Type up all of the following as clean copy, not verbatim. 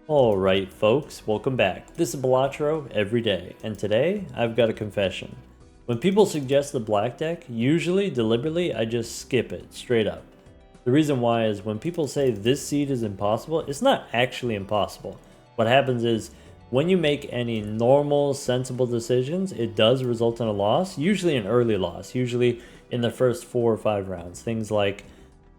Alright folks, welcome back. This is Balatro every day, and today I've got a confession. When people suggest the black deck, usually deliberately I just skip it straight up. The reason why is when people say this seed is impossible, it's not actually impossible. What happens is when you make any normal, sensible decisions, it does result in a loss, usually an early loss, usually in the first 4 or 5 rounds. Things like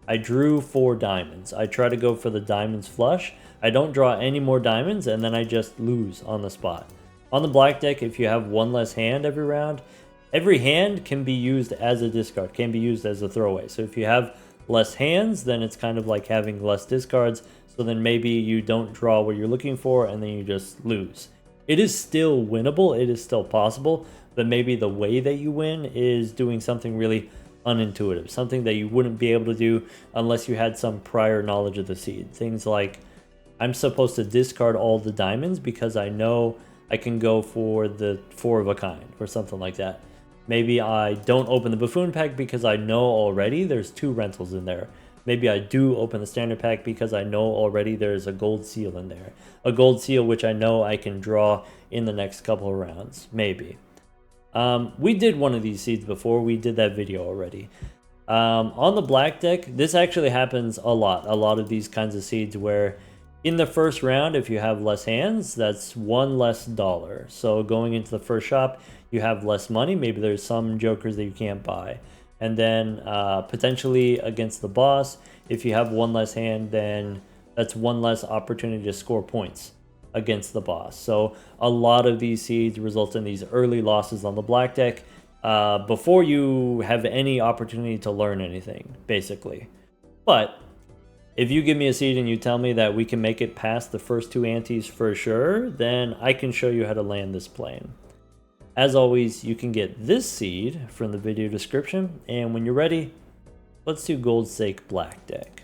I drew 4 diamonds. I try to go for the diamonds flush. I don't draw any more diamonds, and then I just lose on the spot. On the black deck, if you have one less hand every hand can be used as a discard, can be used as a throwaway. So if you have less hands, then it's kind of like having less discards. So then maybe you don't draw what you're looking for, and then you just lose. It is still winnable. It is still possible, but maybe the way that you win is doing something really unintuitive, something that you wouldn't be able to do unless you had some prior knowledge of the seed. Things like I'm supposed to discard all the diamonds because I know I can go for the 4 of a kind or something like that. Maybe I don't open the buffoon pack because I know already there's 2 rentals in there. Maybe I do open the standard pack because I know already there's a gold seal in there. A gold seal which I know I can draw in the next couple of rounds, maybe. We did one of these seeds before. We did that video already. On the black deck, this actually happens a lot. A lot of these kinds of seeds where in the first round, if you have less hands, that's $1 less. So going into the first shop, you have less money. Maybe there's some jokers that you can't buy. And then potentially against the boss, if you have 1 less hand, then that's 1 less opportunity to score points against the boss. So a lot of these seeds result in these early losses on the black deck before you have any opportunity to learn anything, basically. But if you give me a seed and you tell me that we can make it past the first 2 antes for sure, then I can show you how to land this plane. As always, you can get this seed from the video description, and when you're ready, let's do gold stake black deck.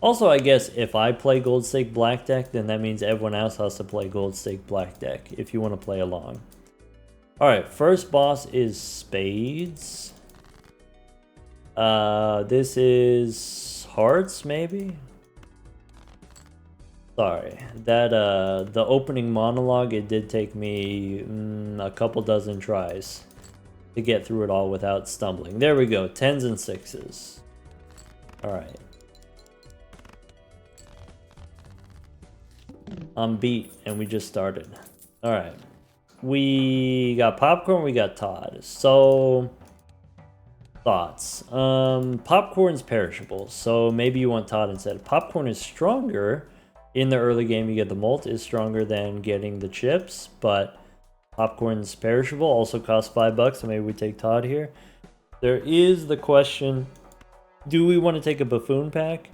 Also, I guess if I play gold stake black deck, then that means everyone else has to play gold stake black deck if you want to play along. Alright, first boss is spades. This is hearts, maybe? Sorry, that the opening monologue, it did take me a couple dozen tries to get through it all without stumbling. There we go, 10s and 6s. Alright. I'm beat, and we just started. Alright. We got popcorn, we got Todd. So, thoughts. Popcorn's perishable, so maybe you want Todd instead. Popcorn is stronger. In the early game, you get the molt is stronger than getting the chips, but popcorn's perishable, also costs $5, so maybe we take Todd here. There is the question, do we want to take a buffoon pack?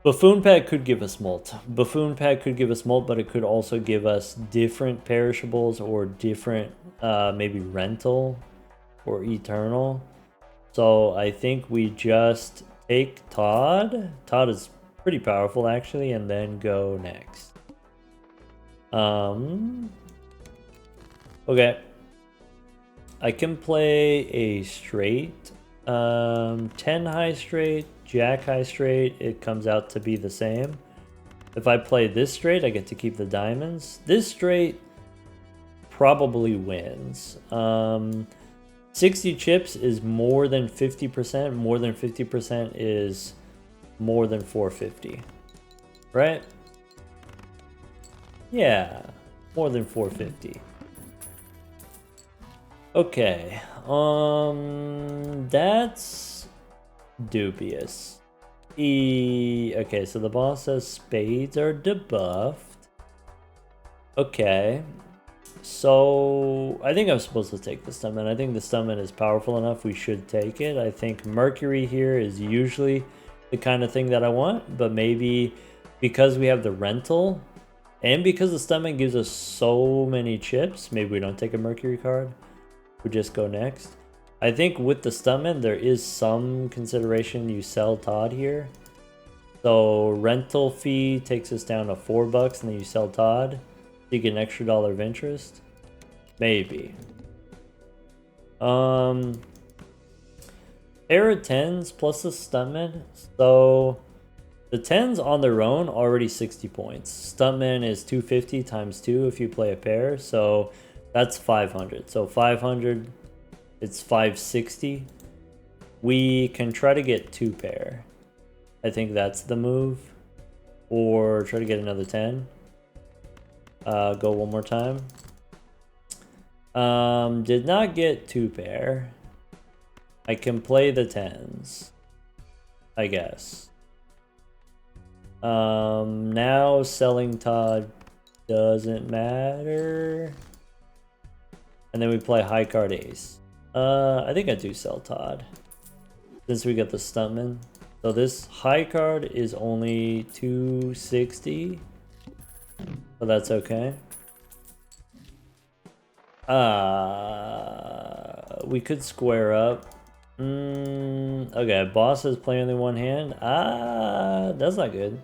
Buffoon pack could give us molt. Buffoon pack could give us molt, but it could also give us different perishables or different, maybe rental or eternal. So I think we just take Todd. Todd is pretty powerful actually, and then go next. Okay. I can play a straight, 10 high straight, jack high straight, it comes out to be the same. If I play this straight, I get to keep the diamonds. This straight probably wins. 60 chips is more than 50%. More than 50% is more than 450, right? Yeah, more than 450. Okay, that's dubious. Okay, so the boss says spades are debuffed. Okay, so I think I'm supposed to take the summon. I think the summon is powerful enough, we should take it. I think Mercury here is usually the kind of thing that I want, but maybe because we have the rental and because the summon gives us so many chips, maybe we don't take a Mercury card. We just go next. I think with the summon, there is some consideration you sell Todd here. So rental fee takes us down to $4, and then you sell Todd. You get an extra $1 of interest. Maybe. Pair of 10s plus a summon. So The 10s on their own already 60 points. Stuntman is 250 times 2 if you play a pair, so that's 500. So 500, it's 560. We can try to get 2 pair. I think that's the move. Or try to get another 10. Go one more time. Did not get 2 pair. I can play the 10s, I guess. Now selling Todd doesn't matter. And then we play high card ace. I think I do sell Todd, since we got the stuntman. So this high card is only 260. So that's okay. We could square up. Okay, boss is playing only one hand. That's not good.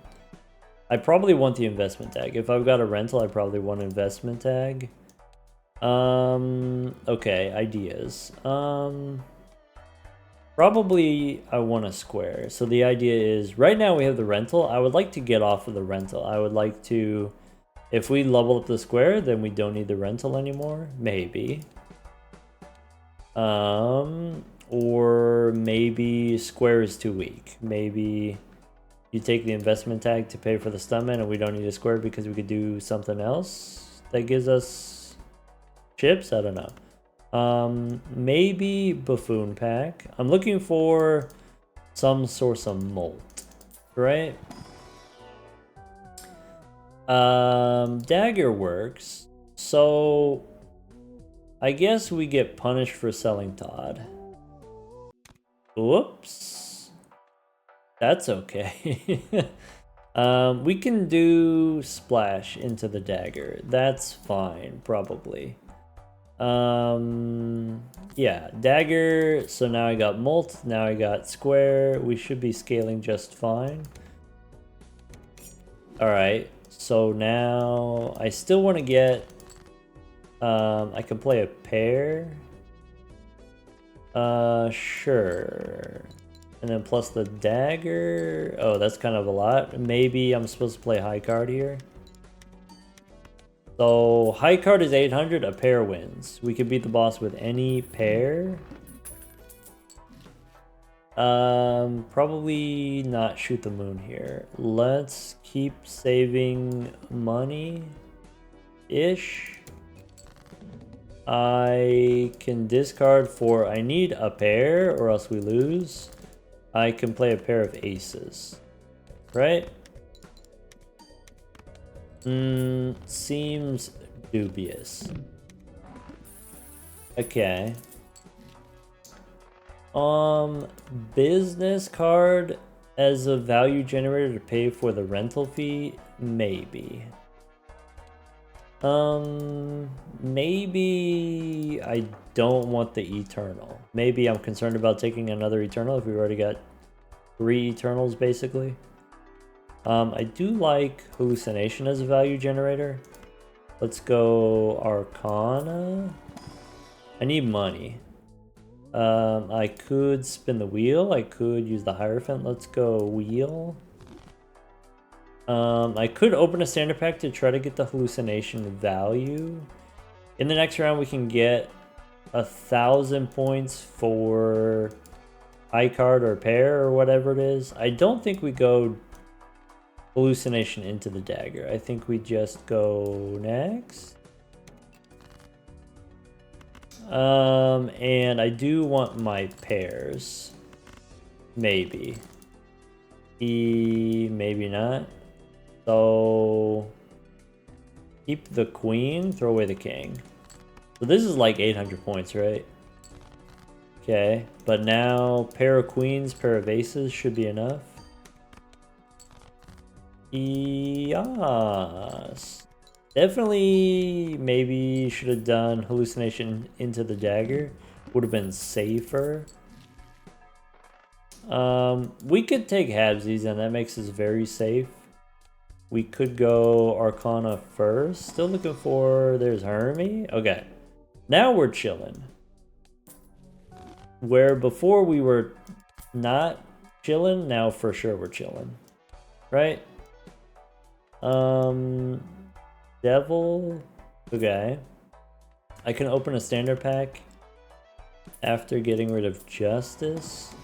I probably want the investment tag. If I've got a rental, I probably want investment tag. Okay, ideas. Probably I want a square. So the idea is, right now we have the rental. I would like to get off of the rental. I would like to, if we level up the square, then we don't need the rental anymore. Maybe. Or maybe square is too weak. Maybe you take the investment tag to pay for the stuntman and we don't need a square because we could do something else that gives us chips. I don't know. Maybe buffoon pack. I'm looking for some source of molt, right? Dagger works. So I guess we get punished for selling Todd. Whoops. That's okay. We can do splash into the dagger. That's fine, probably. Yeah, dagger. So now I got molt. Now I got square. We should be scaling just fine. All right. So now I still want to get. I can play a pair. Sure. And then plus the dagger. Oh, that's kind of a lot. Maybe I'm supposed to play high card here. So high card is 800, a pair wins. We can beat the boss with any pair. Probably not shoot the moon here. Let's keep saving money-ish. I can discard for, I need a pair or else we lose. I can play a pair of aces, right? Seems dubious. Okay. Business card as a value generator to pay for the rental fee? Maybe. Maybe I don't want the eternal. Maybe I'm concerned about taking another eternal if we already got 3 eternals basically. I do like hallucination as a value generator. Let's go Arcana. I need money. I could spin the wheel. I could use the Hierophant. Let's go wheel. I could open a standard pack to try to get the hallucination value. In the next round, we can get 1,000 points for high card or pair or whatever it is. I don't think we go hallucination into the dagger. I think we just go next. And I do want my pairs. Maybe. Maybe not. So keep the queen, throw away the king. So this is like 800 points, right? Okay, but now pair of queens, pair of aces should be enough. Yes. Definitely maybe should have done hallucination into the dagger. Would have been safer. We could take halvesies and that makes us very safe. We could go Arcana first. Still looking for, there's Hermie. Okay, now we're chilling. Where before we were not chilling, now for sure we're chilling. right? Devil. Okay. I can open a standard pack after getting rid of Justice.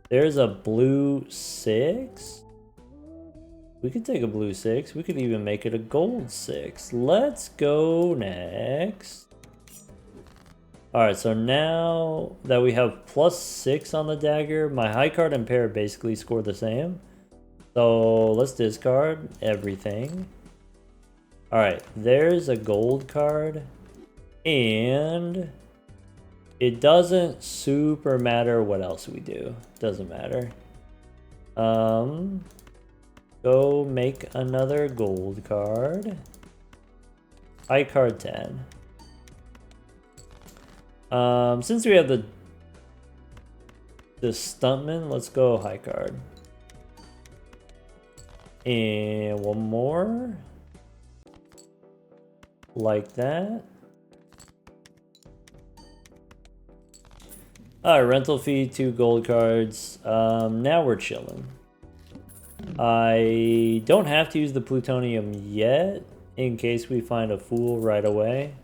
There's a blue 6. We could take a blue 6. We could even make it a gold 6. Let's go next. Alright, so now that we have +6 on the dagger, my high card and pair basically score the same. So let's discard everything. Alright, there's a gold card. And it doesn't super matter what else we do. Doesn't matter. Go make another gold card. High card 10. Since we have the stuntman, let's go high card. And one more. Like that. Alright, rental fee, 2 gold cards. Now we're chilling. I don't have to use the plutonium yet, in case we find a fool right away.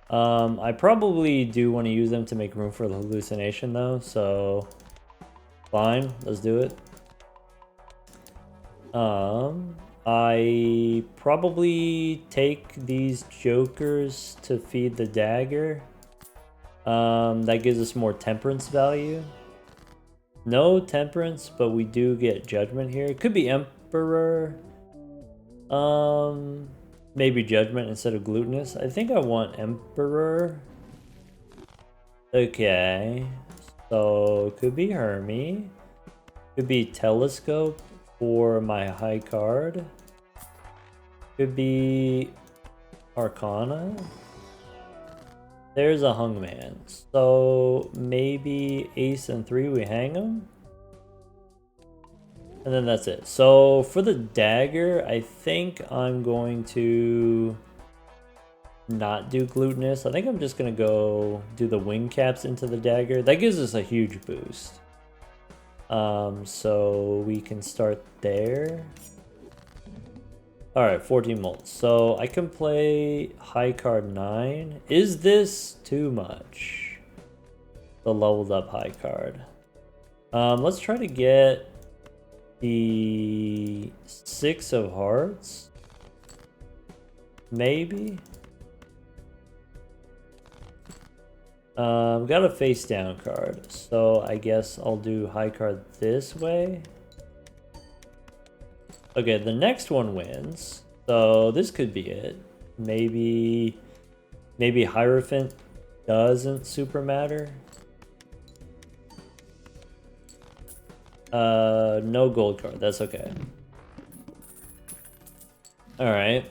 I probably do want to use them to make room for the hallucination though, so fine, let's do it. I probably take these jokers to feed the dagger. That gives us more temperance value. No temperance, but we do get judgment here. It could be emperor. Maybe judgment instead of glutinous. I think I want emperor. Okay. So it could be Hermes. Could be telescope for my high card. Could be Arcana. There's a hungman. So maybe ace and 3 we hang him. And then that's it. So for the dagger, I think I'm going to not do glutinous. I think I'm just going to go do the wing caps into the dagger. That gives us a huge boost. So we can start there. Alright, 14 molts. So I can play high card 9. Is this too much? The leveled up high card. Let's try to get the 6 of hearts. Maybe. Got a face down card. So I guess I'll do high card this way. Okay, the next one wins. So this could be it. Maybe Hierophant doesn't super matter. No gold card. That's okay. Alright.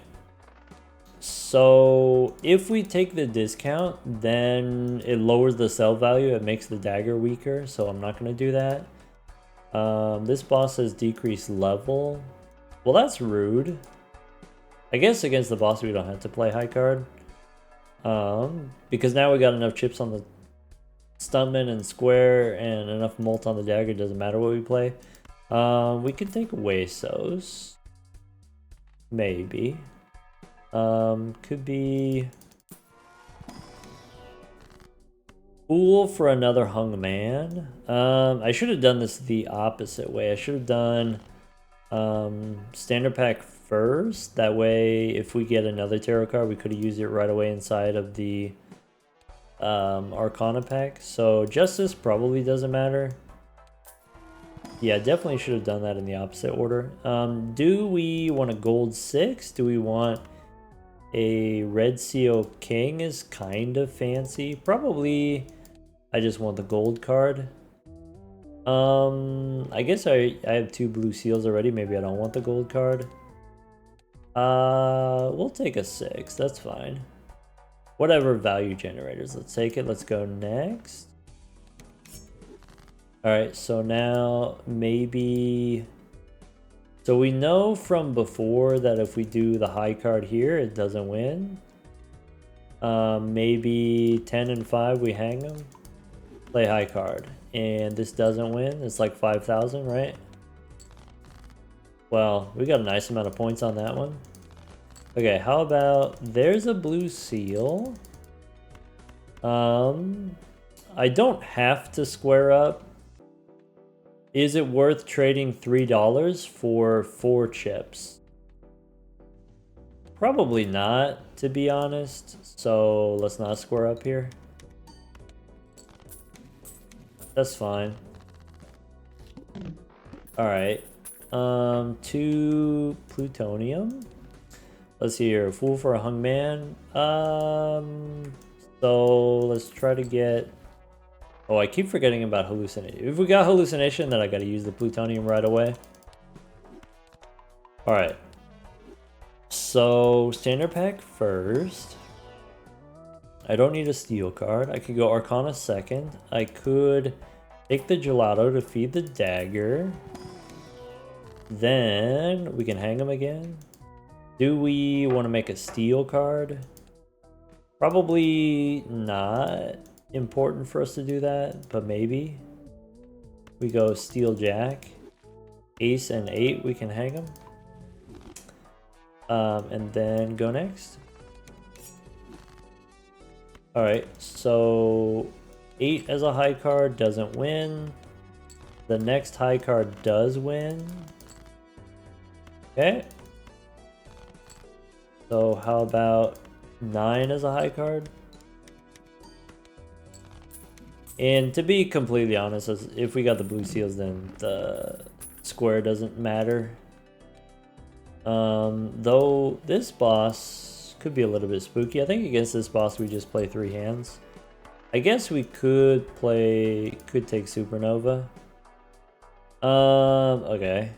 So if we take the discount, then it lowers the sell value. It makes the dagger weaker. So I'm not going to do that. This boss has decreased level. Well, that's rude. I guess against the boss we don't have to play high card. Because now we got enough chips on the stuntman and square and enough molt on the dagger. Doesn't matter what we play. We could take Huesos. Maybe. Could be Fool for another hung man. I should have done this the opposite way. I should have done standard pack first. That way, if we get another tarot card, we could have used it right away inside of the Arcana pack. So Justice probably doesn't matter. Yeah, definitely should have done that in the opposite order. Do we want a gold 6? Do we want a red seal king? Is kind of fancy. Probably I just want the gold card. I guess I have 2 blue seals already. Maybe I don't want the gold card. We'll take a 6. That's fine. Whatever value generators. Let's take it. Let's go next. Alright, so now maybe... So we know from before that if we do the high card here, it doesn't win. Maybe 10 and 5 we hang them. Play high card. And this doesn't win. It's like 5,000, right? Well, we got a nice amount of points on that one. Okay, how about there's a blue seal. I don't have to square up. Is it worth trading $3 for 4 chips? Probably not, to be honest. So let's not square up here. That's fine. Alright. 2 plutonium. Let's see here. Fool for a hung man. So let's try to get... Oh, I keep forgetting about hallucination. If we got hallucination, then I gotta use the plutonium right away. Alright. So, standard pack first. I don't need a steel card. I could go Arcana second. I could take the gelato to feed the dagger. Then we can hang him again. Do we want to make a steel card? Probably not important for us to do that, but maybe. We go steel jack. Ace and 8, we can hang him. And then go next. Alright, so 8 as a high card doesn't win. The next high card does win. Okay. So how about 9 as a high card? And to be completely honest, if we got the blue seals, then the square doesn't matter. Though this boss could be a little bit spooky. I think against this boss we just play 3 hands. I guess we could take Supernova. Okay.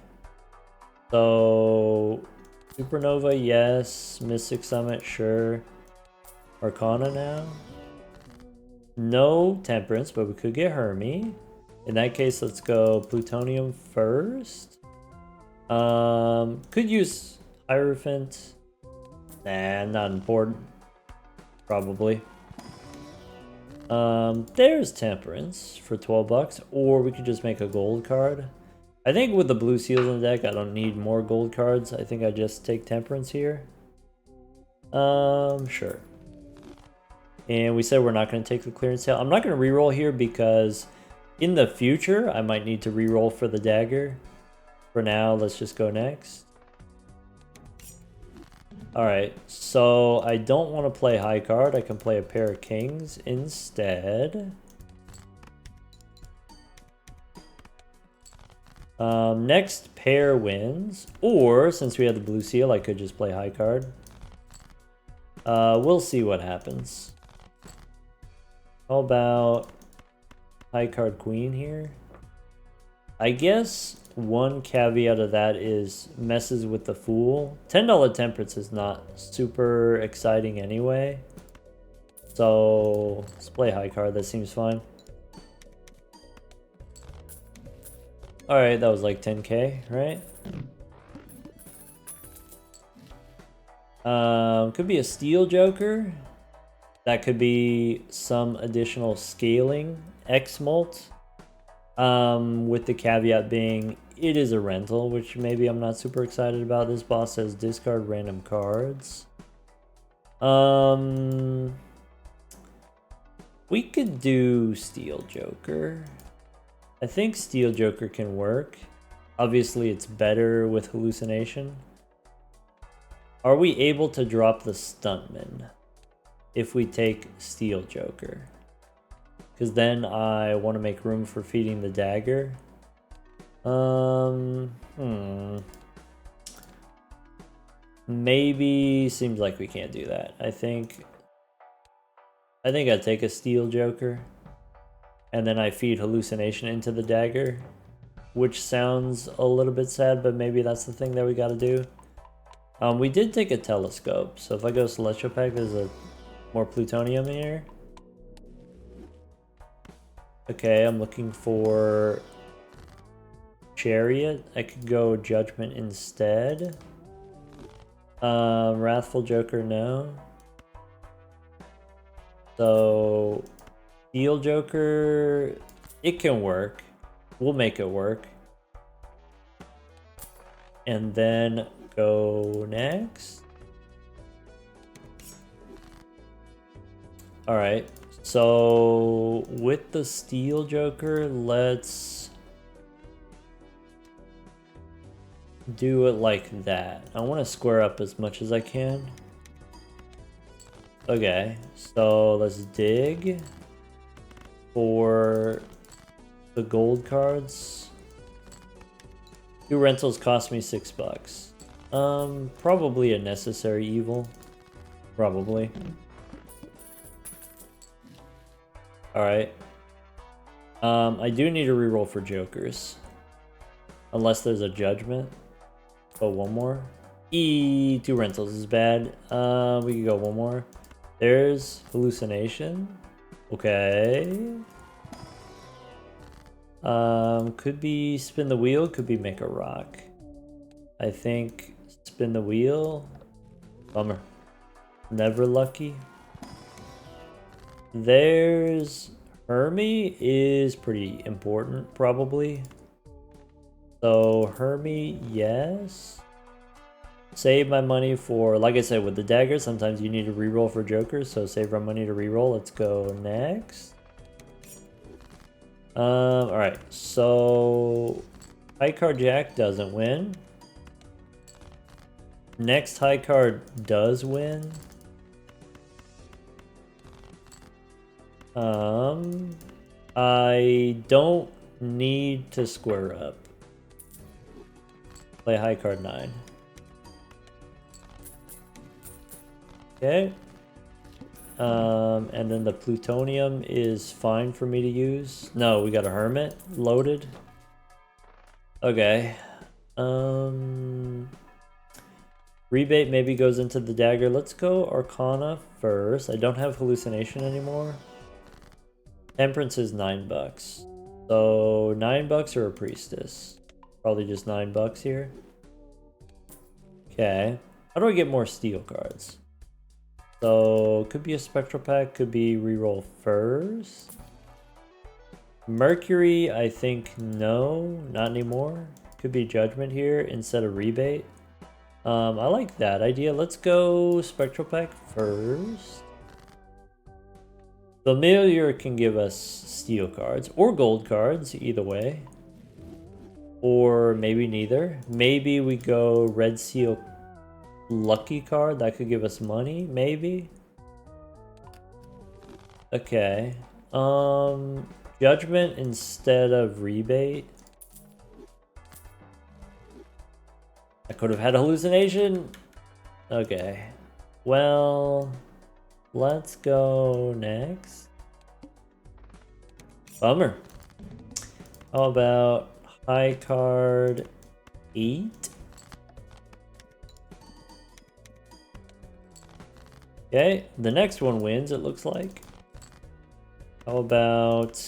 So Supernova, yes. Mystic Summit, sure. Arcana now. No Temperance, but we could get Hermie. In that case, let's go Plutonium first. Could use Hierophant. Nah, not important. Probably. There's Temperance for 12 bucks, or we could just make a gold card. I think with the blue seals in the deck, I don't need more gold cards. I think I just take Temperance here. Sure. And we said we're not going to take the clearance sale. I'm not going to reroll here because in the future, I might need to reroll for the dagger. For now, let's just go next. Alright, so I don't want to play high card. I can play a pair of kings instead. Next pair wins. Or, since we have the blue seal, I could just play high card. We'll see what happens. How about high card queen here? I guess one caveat of that is messes with the fool. $10 temperance is not super exciting anyway. So let's play high card, that seems fine. Alright, that was like 10k, right? Could be a steel joker. That could be some additional scaling X-Molt. With the caveat being it is a rental, which maybe I'm not super excited about. This boss says discard random cards. We could do Steel Joker. I think Steel Joker can work. Obviously it's better with hallucination. Are we able to drop the Stuntman if we take Steel Joker? Because then I want to make room for feeding the dagger. Maybe seems like we can't do that. I think I'd take a Steel Joker. And then I feed hallucination into the dagger. Which sounds a little bit sad, but maybe that's the thing that we gotta do. We did take a telescope. So if I go Celestial Pack, there's a more plutonium here. Okay, I'm looking for Chariot. I could go Judgment instead. Wrathful Joker, no. So Steel Joker, it can work. We'll make it work. and then go next. All right, so with the Steel Joker, let's do it like that. I want to square up as much as I can. Okay, so let's dig for the gold cards. 2 rentals cost me $6. Probably a necessary evil. Probably. Alright. I do need to reroll for jokers. Unless there's a judgment. Oh, one more. 2 rentals is bad. We can go one more. There's hallucination. Okay. Could be spin the wheel, could be make a rock. I think spin the wheel. Bummer. Never lucky. There's Hermie is pretty important, probably. So Hermie, yes. Save my money for, like I said, with the dagger, sometimes you need to reroll for jokers, so save our money to reroll. Let's go next. Alright, so high card jack doesn't win. Next high card does win. I don't need to square up. Play high card 9. Okay. And then the plutonium is fine for me to use. No, we got a hermit loaded. Okay. Rebate maybe goes into the dagger. Let's go Arcana first. I don't have hallucination anymore. Temperance is $9. So $9 or a priestess? Probably just $9 here. Okay. How do I get more steel cards? So could be a spectral pack, could be reroll first. Mercury, I think no, not anymore. Could be judgment here instead of rebate. I like that idea. Let's go spectral pack first. Familiar can give us steel cards or gold cards, either way. Or maybe neither. Maybe we go red seal lucky card. That could give us money, maybe. Okay. Judgment instead of rebate. I could have had a hallucination. Okay. Well, let's go next. Bummer. How about high card 8? Okay, the next one wins, it looks like. How about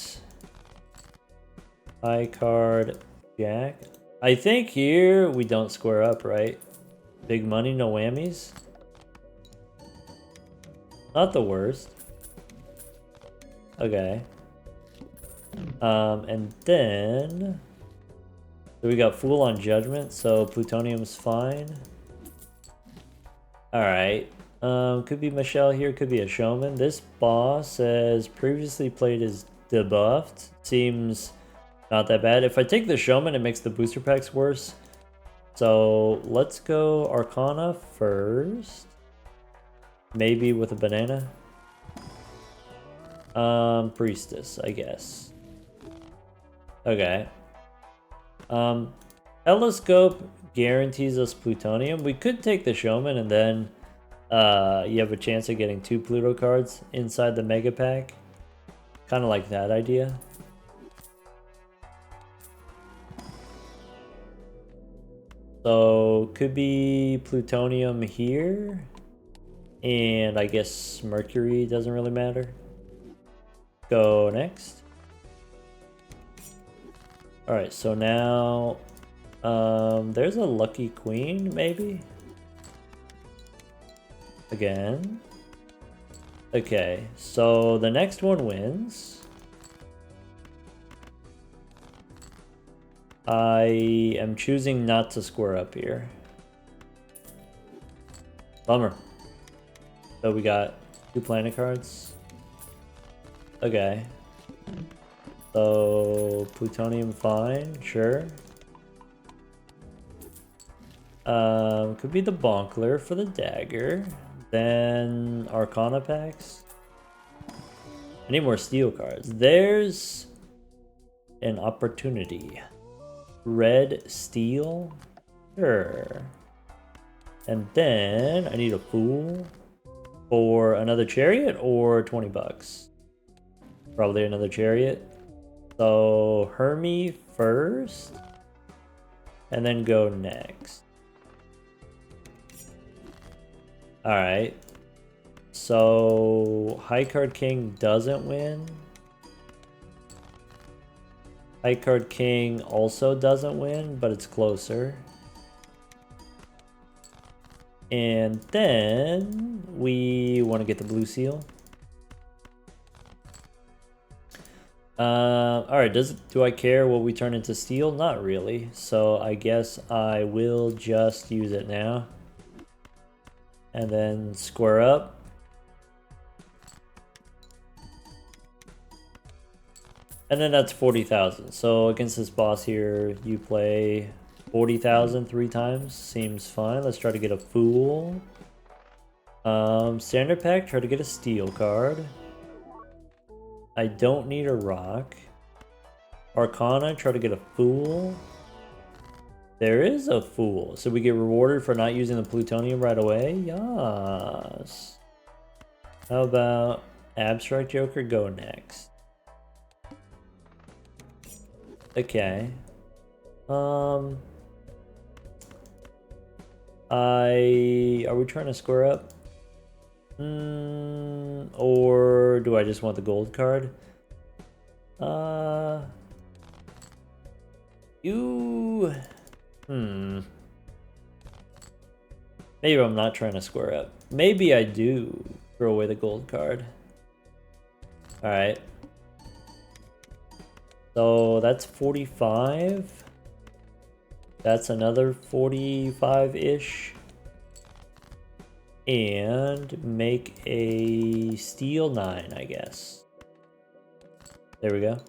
high card jack? I think here we don't square up, right? Big money, no whammies. Not the worst. Okay. And then we got Fool on Judgment, so plutonium's fine. Alright. Could be Michelle here, could be a showman. This boss says previously played as debuffed. Seems not that bad. If I take the showman, it makes the booster packs worse. So let's go Arcana first. Maybe with a banana. Priestess, I guess. Okay. Telescope guarantees us plutonium. We could take the showman and then you have a chance of getting 2 Pluto cards inside the mega pack. Kind of like that idea. So could be plutonium here. And I guess Mercury doesn't really matter. Go next. Alright, so now there's a lucky queen, maybe? Again. Okay, so the next one wins. I am choosing not to square up here. Bummer. So we got 2 planet cards. Okay. So plutonium, fine, sure. Could be the Bonkler for the dagger. Then Arcana packs. I need more steel cards. There's an opportunity. Red steel? Sure. And then I need a Fool for another Chariot or 20 bucks. Probably another Chariot. So Hermie first. And then go next. Alright. So High Card King doesn't win. High Card King also doesn't win, but it's closer. And then we want to get the blue seal. Alright, do I care what we turn into steel? Not really. So I guess I will just use it now. And then square up. And then that's 40,000. So against this boss here, you play 40,000 3 times. Seems fine. Let's try to get a Fool. Standard pack, try to get a steel card. I don't need a rock. Arcana, try to get a Fool. There is a Fool. So we get rewarded for not using the plutonium right away? Yes. How about Abstract Joker? Go next. Okay. Are we trying to square up? Or do I just want the gold card? Maybe I'm not trying to square up. Maybe I do throw away the gold card. Alright. So that's 45. That's another 45-ish. And make a steel 9, I guess. There we go.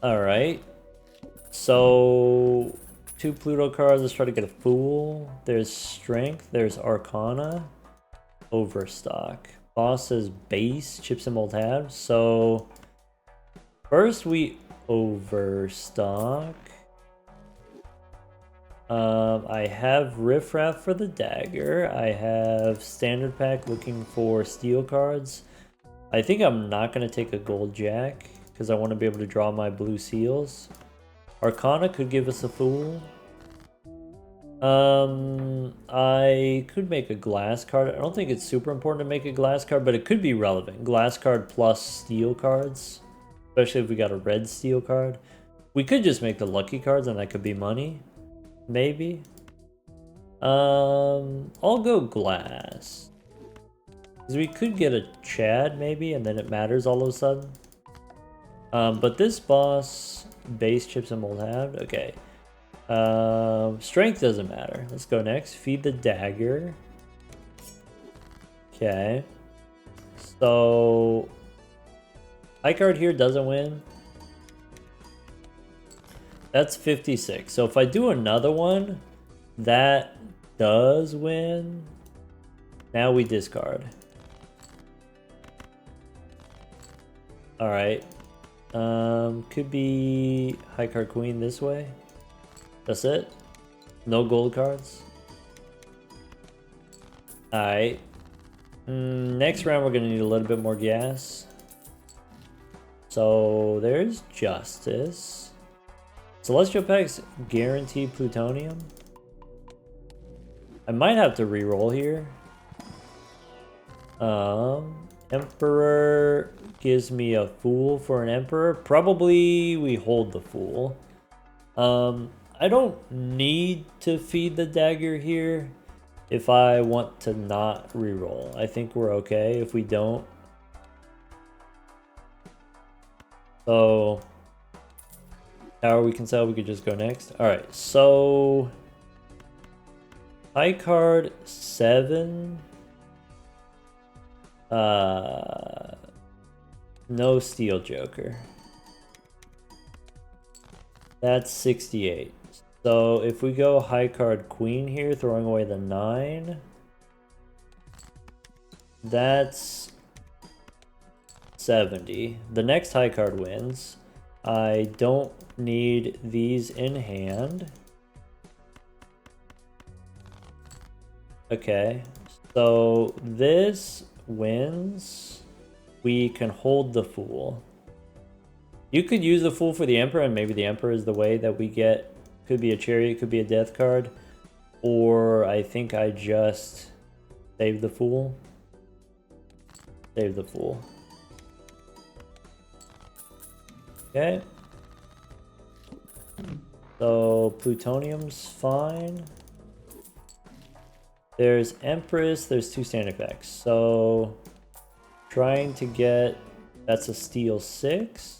Alright. So 2 Pluto cards. Let's try to get a Fool. There's Strength. There's Arcana. Overstock. Boss says base, chips and mold halves. So first we overstock. I have Riffraff for the dagger. I have standard pack looking for steel cards. I think I'm not going to take a gold jack because I want to be able to draw my blue seals. Arcana could give us a Fool. I could make a glass card. I don't think it's super important to make a glass card, but it could be relevant. Glass card plus steel cards, especially if we got a red steel card. We could just make the lucky cards and that could be money. Maybe. I'll go glass. Because we could get a Chad maybe, and then it matters all of a sudden. But this boss, base, chips, and mold halved. Okay. Strength doesn't matter. Let's go next. Feed the dagger. Okay. So high card here doesn't win. That's 56. So if I do another one, that does win. Now we discard. Alright. Could be high card queen this way. That's it. No gold cards. Alright. Next round we're gonna need a little bit more gas. So there's Justice. Celestial packs guaranteed plutonium. I might have to reroll here. Emperor gives me a Fool for an Emperor. Probably we hold the Fool. I don't need to feed the dagger here if I want to not reroll. I think we're okay if we don't. So tower we can sell, we could just go next. Alright, so high card 7. No steel joker. That's 68. So if we go high card queen here, throwing away the 9, that's 70. The next high card wins. I don't need these in hand. Okay, so this wins. We can hold the fool. You could use the fool for the emperor, and maybe the emperor is the way that we get. Could be a chariot, could be a death card, or I think I just save the fool. Save the fool. Okay. So plutonium's fine. There's Empress, there's 2 standard packs. So trying to get, that's a steel 6.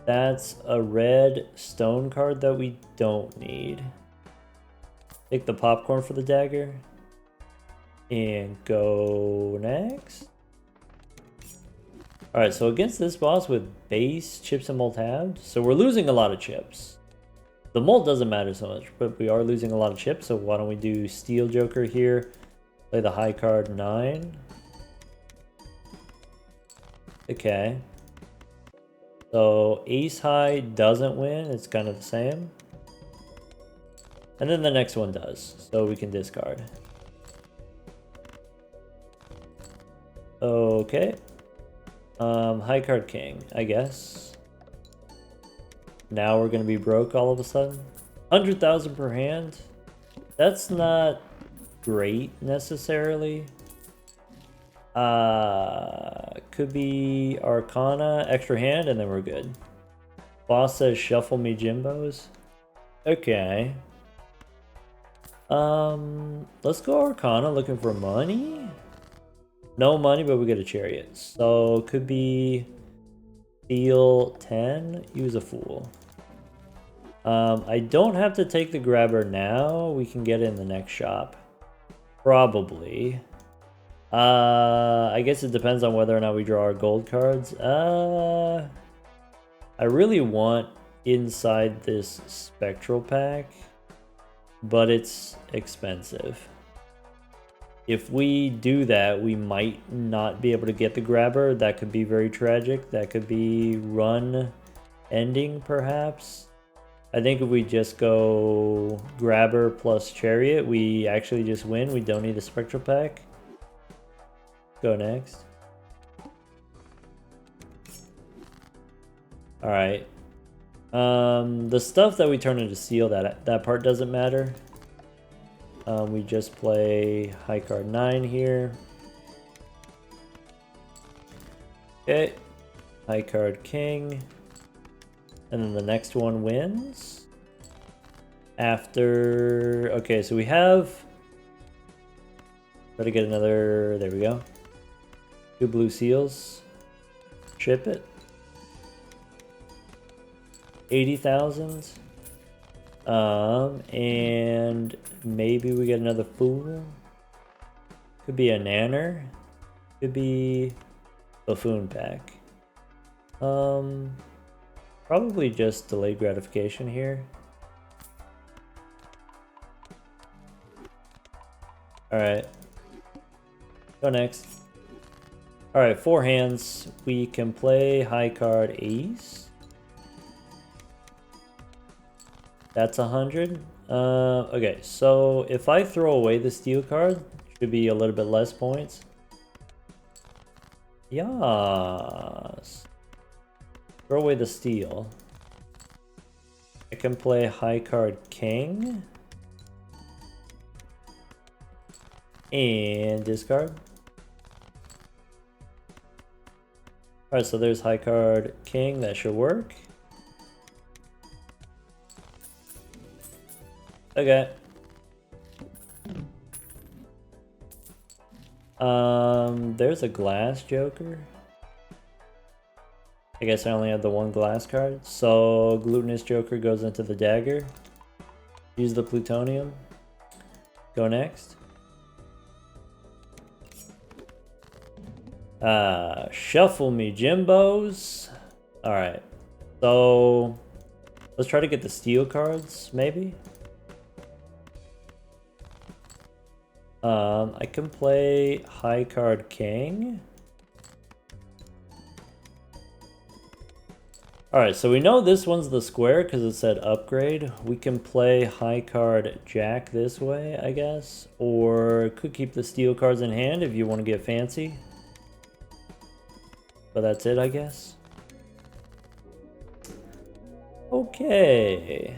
That's a red stone card that we don't need. Take the popcorn for the dagger. And go next. Alright, so against this boss with base, chips, and molt halved. So we're losing a lot of chips. The molt doesn't matter so much, but we are losing a lot of chips. So why don't we do steel joker here. Play the high card 9. Okay. So ace high doesn't win, it's kind of the same. And then the next one does, so we can discard. Okay. High card king, I guess. Now we're gonna be broke all of a sudden. 100,000 per hand. That's not great necessarily. Could be Arcana, extra hand, and then we're good. Boss says shuffle me Jimbos. Okay. Let's go Arcana looking for money. No money, but we get a chariot. So could be Steel 10, use a fool. I don't have to take the grabber now. We can get it in the next shop. Probably. I guess it depends on whether or not we draw our gold cards. I really want inside this spectral pack, but it's expensive. If we do that, we might not be able to get the grabber. That could be very tragic. That could be run ending, perhaps. I think if we just go grabber plus chariot, we actually just win. We don't need a spectral pack. Go next. All right. The stuff that we turn into steel, that part doesn't matter. We just play high card 9 here. Okay. High card king. And then the next one wins. After... Okay, so we have... Try to get another... There we go. 2 blue seals. Chip it. 80,000. And maybe we get another fool. Could be a nanner. Could be buffoon pack. Probably just delayed gratification here. Alright. Go next. Alright, 4 hands. We can play high card ace. That's 100. Okay, so if I throw away the steel card, should be a little bit less points. Yes. Throw away the steel. I can play high card king. And discard. Alright, so there's high card king. That should work. Okay. There's a glass joker. I guess I only have the one glass card. So Glutinous Joker goes into the dagger. Use the plutonium. Go next. Shuffle me Jimbos. Alright. So let's try to get the steel cards, maybe. I can play high card king. Alright, so we know this one's the square because it said upgrade. We can play high card jack this way, I guess. Or could keep the steel cards in hand if you want to get fancy. But that's it, I guess. Okay.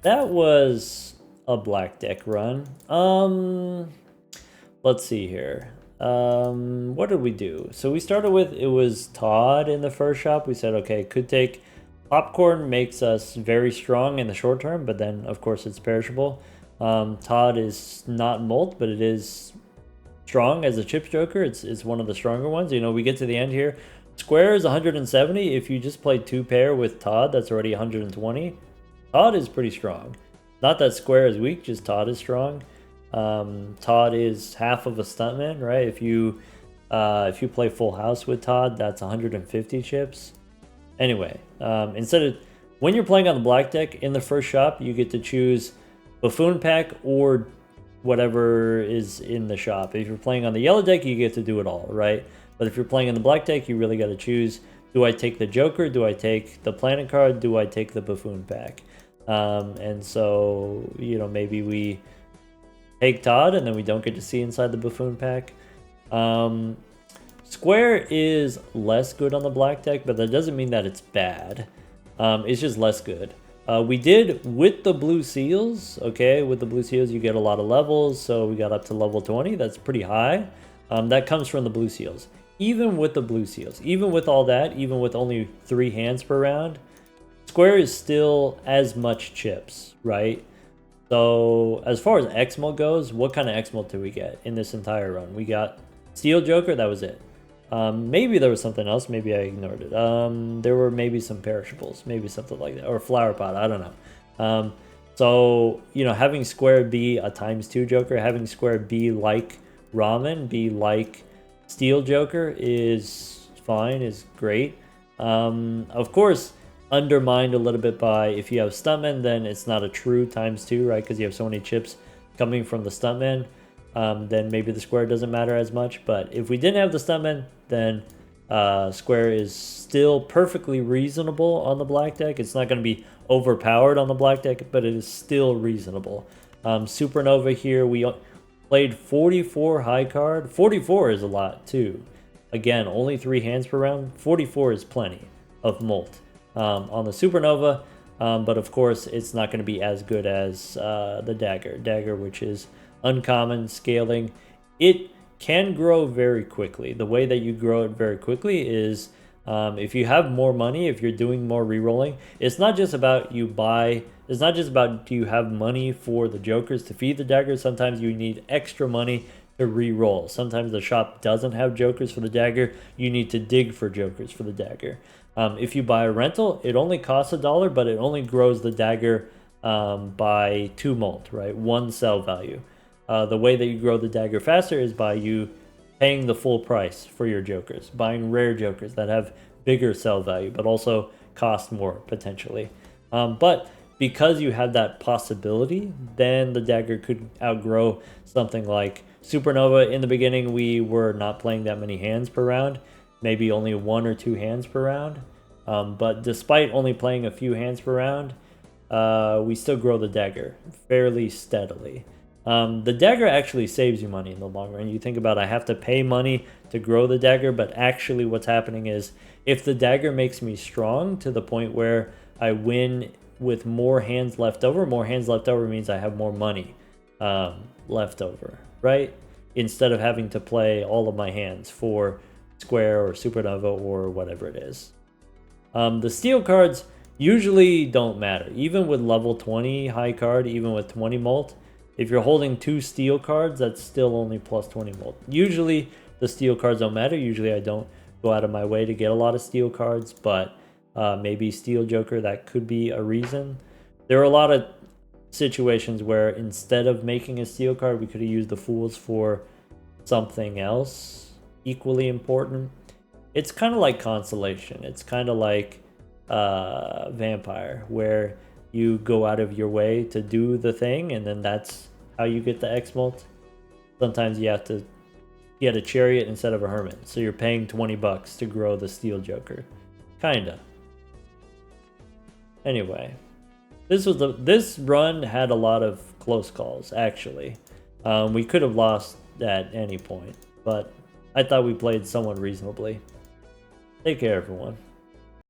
That was a black deck run. Let's see here. What did we do? So we started with, it was Todd in the first shop. We said, okay, could take popcorn, makes us very strong in the short term, but then of course it's perishable. Todd is not molt, but it is strong as a chips joker. It's one of the stronger ones. You know, we get to the end here. Square is 170. If you just play 2-pair with Todd, that's already 120. Todd is pretty strong. Not that Square is weak, just Todd is strong. Todd is half of a stuntman, right? If you play full house with Todd, that's 150 chips. Anyway, when you're playing on the black deck in the first shop, you get to choose Buffoon Pack or whatever is in the shop. If you're playing on the yellow deck, you get to do it all, right? But if you're playing in the black deck, you really got to choose, do I take the Joker? Do I take the Planet card? Do I take the Buffoon Pack? And so, you know, maybe we take Todd and then we don't get to see inside the Buffoon Pack. Square is less good on the black deck, but that doesn't mean that it's bad. It's just less good. We did with the blue seals, okay? With the blue seals, you get a lot of levels, so we got up to level 20. That's pretty high. That comes from the blue seals. Even with the blue seals, even with all that, even with only 3 hands per round, Square is still as much chips, right? So as far as X-Mult goes, what kind of X-Mult did we get in this entire run? We got Steel Joker, that was it. Maybe there was something else, maybe I ignored it. There were maybe some perishables, maybe something like that, or Flower Pot, I don't know. So, you know, having Square be a ×2 Joker, having Square be like Ramen, be like Steel Joker is fine, is great. Of course, undermined a little bit by if you have Stuntman, then it's not a true ×2, right? Because you have so many chips coming from the Stuntman. Then maybe the Square doesn't matter as much. But if we didn't have the Stuntman, then Square is still perfectly reasonable on the black deck. It's not going to be overpowered on the black deck, but it is still reasonable. Supernova here, we played 44 high card. 44 is a lot too. Again, only 3 hands per round. 44 is plenty of molt on the Supernova. But of course, it's not going to be as good as the Dagger, which is uncommon scaling. It can grow very quickly. The way that you grow it very quickly is if you have more money, if you're doing more rerolling, it's not just about it's not just about do you have money for the jokers to feed the daggers. Sometimes you need extra money to re-roll. Sometimes the shop doesn't have jokers for the dagger. You need to dig for jokers for the dagger. If you buy a rental, it only costs $1, but it only grows the dagger by 2 molt, right? 1 sell value. The way that you grow the dagger faster is by you paying the full price for your jokers, buying rare jokers that have bigger sell value, but also cost more potentially. But because you have that possibility, then the dagger could outgrow something like Supernova. In the beginning, we were not playing that many hands per round, maybe only 1 or 2 hands per round. But despite only playing a few hands per round, we still grow the dagger fairly steadily. The dagger actually saves you money in the long run. You think about, I have to pay money to grow the dagger, but actually what's happening is if the dagger makes me strong to the point where I win with more hands left over means I have more money left over, right? Instead of having to play all of my hands for Square or Supernova or whatever it is. The steel cards usually don't matter. Even with level 20 high card, even with 20 molt, if you're holding 2 steel cards, that's still only plus 20 molt. Usually the steel cards don't matter. Usually I don't go out of my way to get a lot of steel cards, but maybe Steel Joker, that could be a reason. There are a lot of situations where instead of making a steel card, we could have used the Fools for something else equally important. It's kind of like Constellation. It's kind of like Vampire, where you go out of your way to do the thing, and then that's how you get the X-Molt. Sometimes you have to get a Chariot instead of a Hermit, so you're paying 20 bucks to grow the Steel Joker. Kinda. Anyway, this run had a lot of close calls, actually. We could have lost at any point, but I thought we played somewhat reasonably. Take care, everyone.